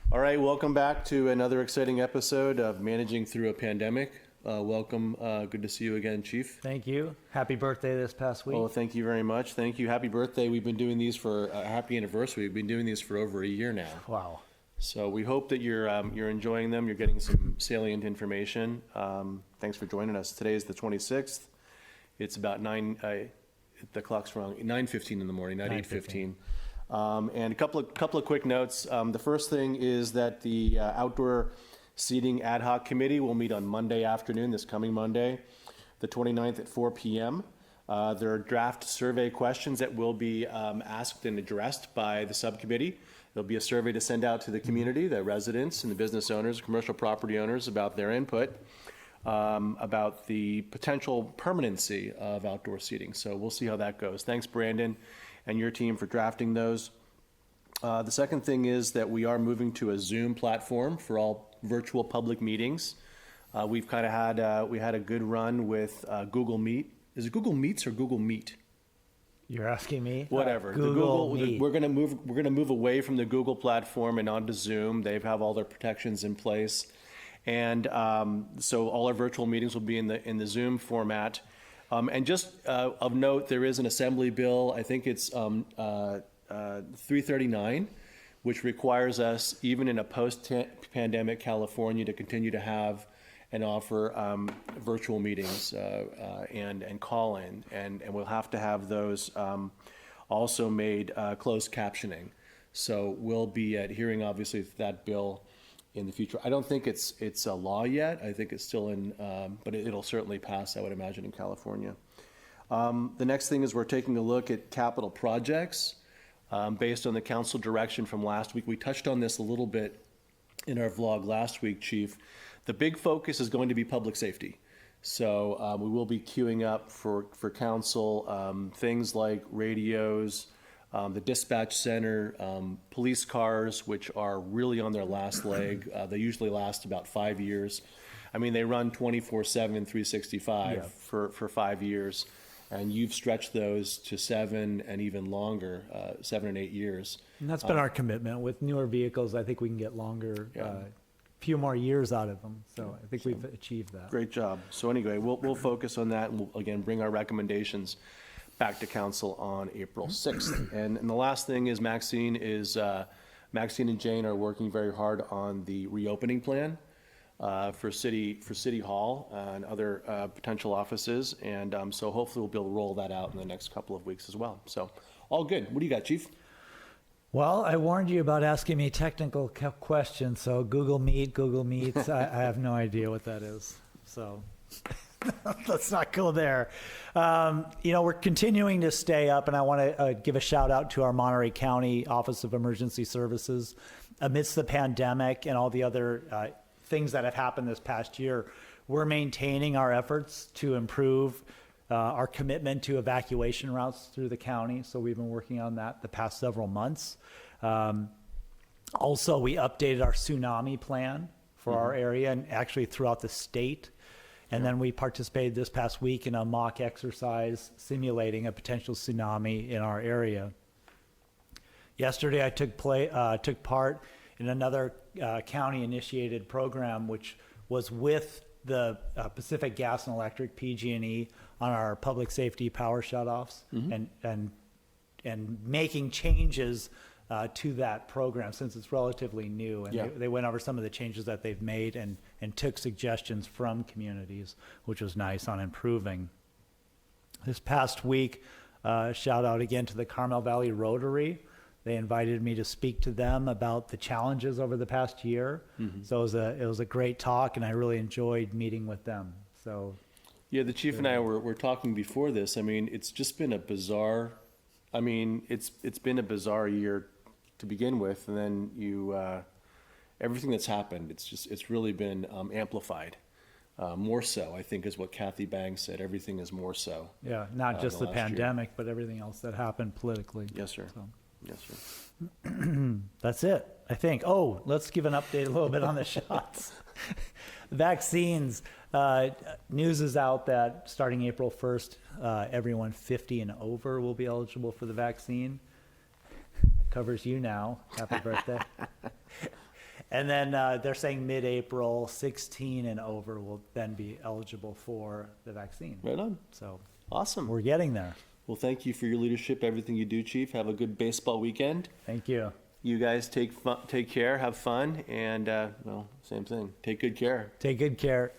All right, welcome back to another exciting episode of Managing Through a Pandemic. Welcome. Good to see you again, Chief. Thank you. Happy birthday this past week. Oh, thank you very much. Thank you. Happy birthday. We've been doing these for a happy anniversary. We've been doing these for over a year now. Wow. So we hope that you're enjoying them. You're getting some salient information. Thanks for joining us. Today is the 26th. It's about the clock's wrong, 9:15 in the morning, not 8:15. And a couple of quick notes. The first thing is that the Outdoor Seating Ad Hoc Committee will meet on Monday afternoon, this coming Monday, the 29th at 4 p.m. There are draft survey questions that will be asked and addressed by the subcommittee. There'll be a survey to send out to the community, the residents and the business owners, commercial property owners, about their input, about the potential permanency of outdoor seating. So we'll see how that goes. Thanks, Brandon, and your team for drafting those. The second thing is that we are moving to a Zoom platform for all virtual public meetings. We've kind of had we had a good run with Google Meet. Is it Google Meets or Google Meet? You're asking me? Whatever. Google Meet. We're gonna move away from the Google platform and onto Zoom. They have all their protections in place, and so all our virtual meetings will be in the Zoom format. And just of note, there is an assembly bill. I think it's 339, which requires us, even in a post-pandemic California, to continue to have and offer virtual meetings and call-in, and we'll have to have those also made closed captioning. So we'll be adhering, obviously, to that bill in the future. I don't think it's a law yet. I think it's still in, but it'll certainly pass, I would imagine, in California. The next thing is we're taking a look at capital projects based on the council direction from last week. We touched on this a little bit in our vlog last week, Chief. The big focus is going to be public safety. So we will be queuing up for council things like radios, the dispatch center, police cars, which are really on their last leg. They usually last about 5 years. I mean, they run 24/7, 365 for 5 years. And you've stretched those to 7 and even longer, 7 and 8 years. And that's been our commitment. With newer vehicles, I think we can get longer, few more years out of them. So I think we've achieved that. Great job. So anyway, we'll focus on that, and we'll, again, bring our recommendations back to council on April 6th. And the last thing is Maxine and Jane are working very hard on the reopening plan for City Hall and other potential offices. And so hopefully we'll be able to roll that out in the next couple of weeks as well. So all good. What do you got, Chief? Well, I warned you about asking me technical questions. So Google Meets, I have no idea what that is. So let's not go there. We're continuing to stay up, and I want to give a shout out to our Monterey County Office of Emergency Services. Amidst the pandemic and all the other things that have happened this past year, we're maintaining our efforts to improve our commitment to evacuation routes through the county. So we've been working on that the past several months. Also, we updated our tsunami plan for our area and actually throughout the state. And then we participated this past week in a mock exercise simulating a potential tsunami in our area. Yesterday, I took part in another county-initiated program, which was with the Pacific Gas and Electric, PG&E, on our public safety power shutoffs, and making changes to that program since it's relatively new. And they went over some of the changes that they've made and took suggestions from communities, which was nice on improving. This past week, shout out again to the Carmel Valley Rotary. They invited me to speak to them about the challenges over the past year. So it was a great talk, and I really enjoyed meeting with them. So, yeah, the chief and I were talking before this. I mean, it's just been a bizarre. I mean, it's been a bizarre year to begin with, and then everything that's happened. It's really been amplified. More so, I think, is what Kathy Banks said. Everything is more so. Yeah, not just the pandemic, but everything else that happened politically. Yes, sir. So. Yes, sir. That's it, I think. Oh, let's give an update a little bit on the shots. Vaccines. News is out that starting April 1st, everyone 50 and over will be eligible for the vaccine. That covers you now. Happy birthday. And then they're saying mid-April, 16 and over will then be eligible for the vaccine. Right on. So Awesome. we're getting there. Well, thank you for your leadership, everything you do, Chief. Have a good baseball weekend. Take you. You guys take care, have fun, and, well, same thing. Take good care. Take good care.